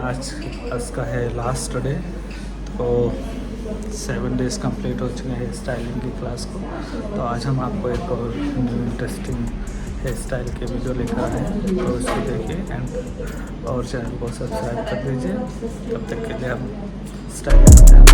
आज आज का है लास्ट डे, तो 7 डेज कंप्लीट हो चुके हैं हेयर स्टाइलिंग की क्लास को। तो आज हम आपको एक और न्यू इंटरेस्टिंग हेयर स्टाइल के वीडियो लेकर आए हैं, तो उसको देखिए एंड और चैनल को सब्सक्राइब कर दीजिए। तब तक के लिए हम स्टाइल करते हैं।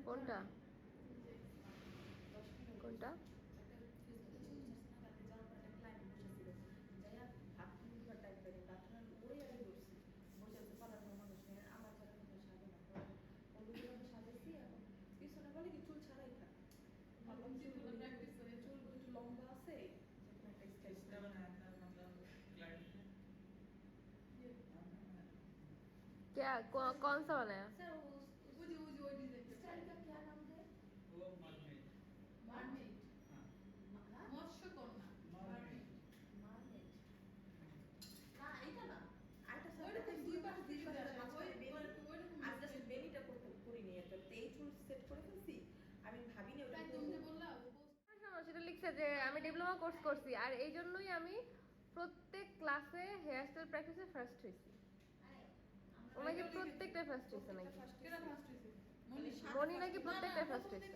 কোনটা কোনটা क्या कौन सा बनाया সেটা লিখছে যে আমি ডিপ্লোমা কোর্স করছি আর এই জন্যই আমি প্রত্যেক ক্লাসে হেয়ার স্টাইল প্র্যাকটিসে ফার্স্ট হয়েছি ও নাকি প্রত্যেকটা ফার্স্ট হয়েছে নাকি মনি নাকি প্রত্যেকটা ফার্স্ট হয়েছে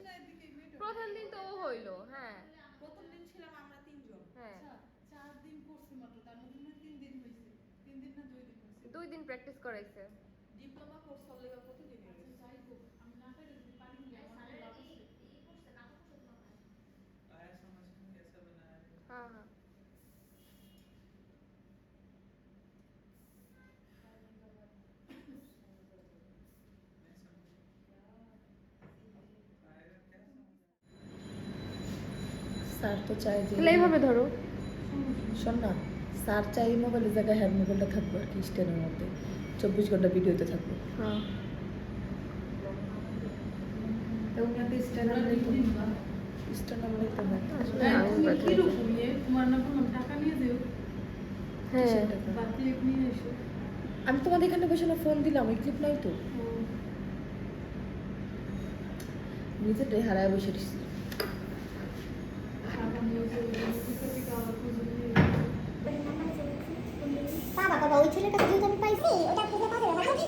প্রথম দিন তো ও হইলো হ্যাঁ প্রথম দিন ছিলাম আমরা তিনজন হ্যাঁ 4 দিন করছি মাত্র তার মধ্যে 3 দিন হইছে 3 দিন না 2 দিন হইছে 2 দিন প্র্যাকটিস করাইছে ডিপ্লোমা কোর্স হলে প্রতিদিন যাই হোক আমি না করে পারি না আমার লাভ আছে এই কোর্সে না করতে না आया समझ में कैसे बनाया है हां हां স্যার তো চাই যে এইভাবে ধরো শোন না স্যার চাই মোবাইলের জায়গায় হ্যান্ড মোবাইলটা থাকবে আর কি স্ট্যান্ডের মধ্যে 24 ঘন্টা ভিডিওতে থাকবে হ্যাঁ এবং একটা স্ট্যান্ড আমরা নিতে হয় তোমার না কোনো টাকা নিয়ে দিও হ্যাঁ বাকি এক নিয়ে এসো আমি তোমাদের এখানে বসে না ফোন দিলাম ওই ক্লিপ নাই তো নিজেটাই হারায় বসে দিচ্ছি টাকা নিয়ে থেকে আবার খুঁজে নিয়ে বাবা ওই ছেলেটা যেহেতু আমি পাইছি ওটা খুঁজে পাওয়া যাবে না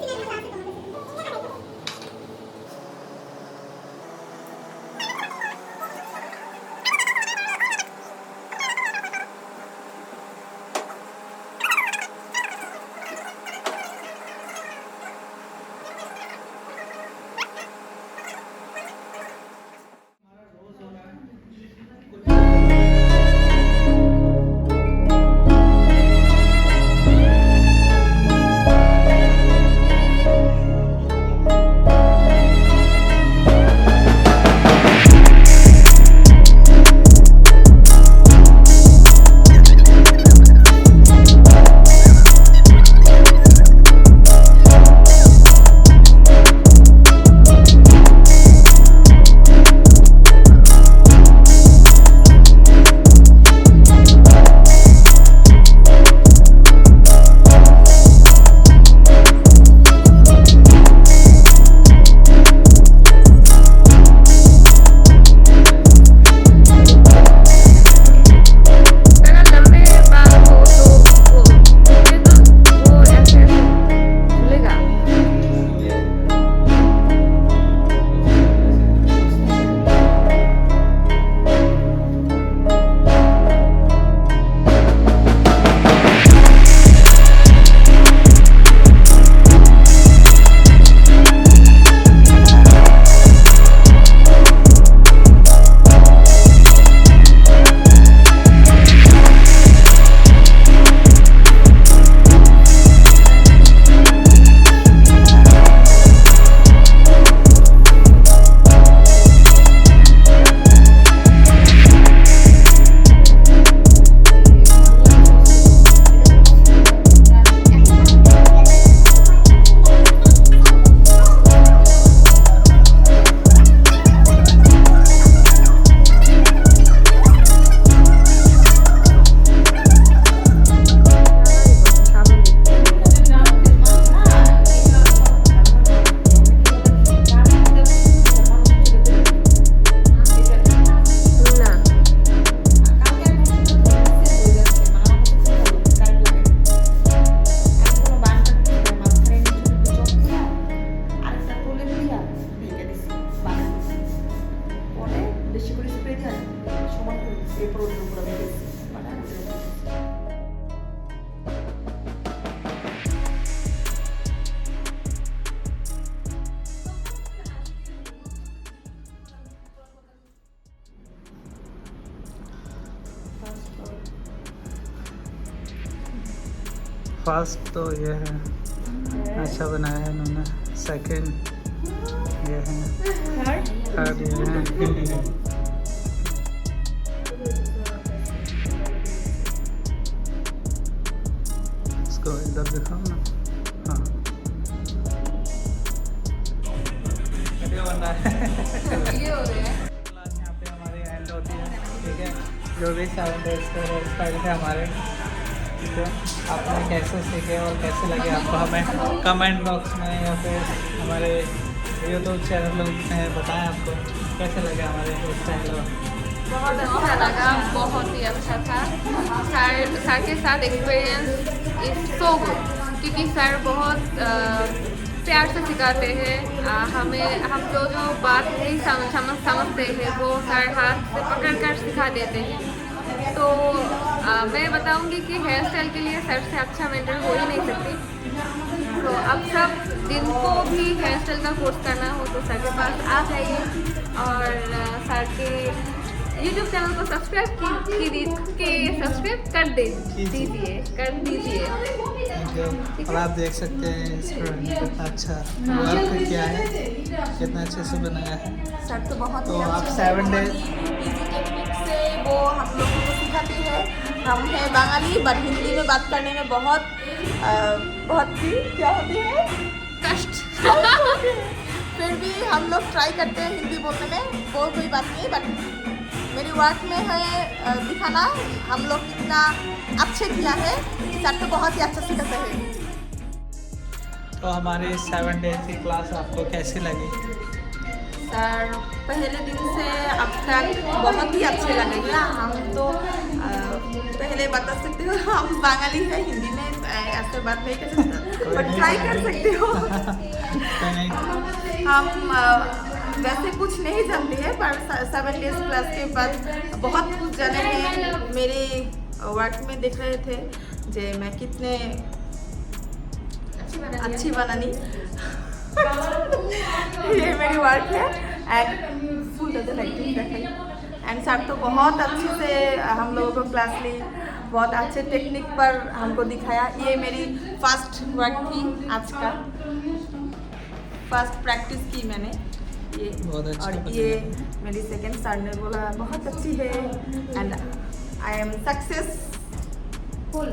फर्स्ट तो ये है, अच्छा बनाया है इन्होंने। सेकंड ये है, थर्ड ये है। इसको इधर दिखाओ ना। हाँ, वीडियो बन रहा है। ये हो रहा है। क्लास यहाँ पे हमारी एंड होती है, ठीक है। जो भी 7 डेज के हेयर स्टाइल थे हमारे, ठीक है, आपने कैसे सीखे और कैसे लगे आपको हमें कमेंट बॉक्स में या फिर हमारे यूट्यूब चैनल में बताएं आपको कैसे लगे हमारे हेयर स्टाइल। बहुत अच्छा लगा, बहुत ही अच्छा था। सर के साथ एक्सपीरियंस इज सो गुड, क्योंकि सर बहुत प्यार से सिखाते हैं हमें। हम जो बात नहीं समझते हैं वो सर हाथ से पकड़ कर सिखा देते हैं। तो मैं बताऊंगी कि हेयर स्टाइल के लिए सर से अच्छा मेंटर हो ही नहीं सकती। तो अब सब जिनको भी हेयर स्टाइल का कोर्स करना हो तो सर के पास आ जाइए और सर के YouTube चैनल को सब्सक्राइब कर दीजिए। और आप देख सकते हैं इस पर कितना अच्छा वर्क किया है, कितना अच्छे से बनाया है। सर तो बहुत तो ही आप अच्छे 7 हैं, डेज इजी टेक्निक से वो हम लोगों को सिखाती है। हम हैं बंगाली, बट हिंदी में बात करने में बहुत ही क्या होती है कष्ट। फिर भी हम लोग ट्राई करते हैं हिंदी बोलने में, वो कोई बात नहीं। बट मेरी वर्क में है दिखाना हम लोग कितना अच्छे किया है। सर तो बहुत ही अच्छा सिखाते हैं। तो हमारी 7 डेज की क्लास आपको कैसी लगी? सर पहले दिन से अब तक बहुत ही अच्छे लगेगा। हम तो पहले बता सकते हो हम बंगाली है, हिंदी में ऐसे बात नहीं कर सकते, बट ट्राई कर सकते हो। हम वैसे कुछ नहीं जानते हैं, पर 7 डेज क्लास के बाद बहुत कुछ जाने हैं। मेरे वर्क में देख रहे थे जे मैं कितने अच्छी बनानी। ये मेरी वर्क है एंड फुल एंड सर तो बहुत अच्छे से हम लोगों को क्लास ली, बहुत अच्छे टेक्निक पर हमको दिखाया। ये मेरी फर्स्ट वर्क थी, आज का फर्स्ट प्रैक्टिस की मैंने ये, बहुत अच्छा और ये मेरी सेकंड। सर ने बोला बहुत अच्छी है एंड आई एम सक्सेसफुल।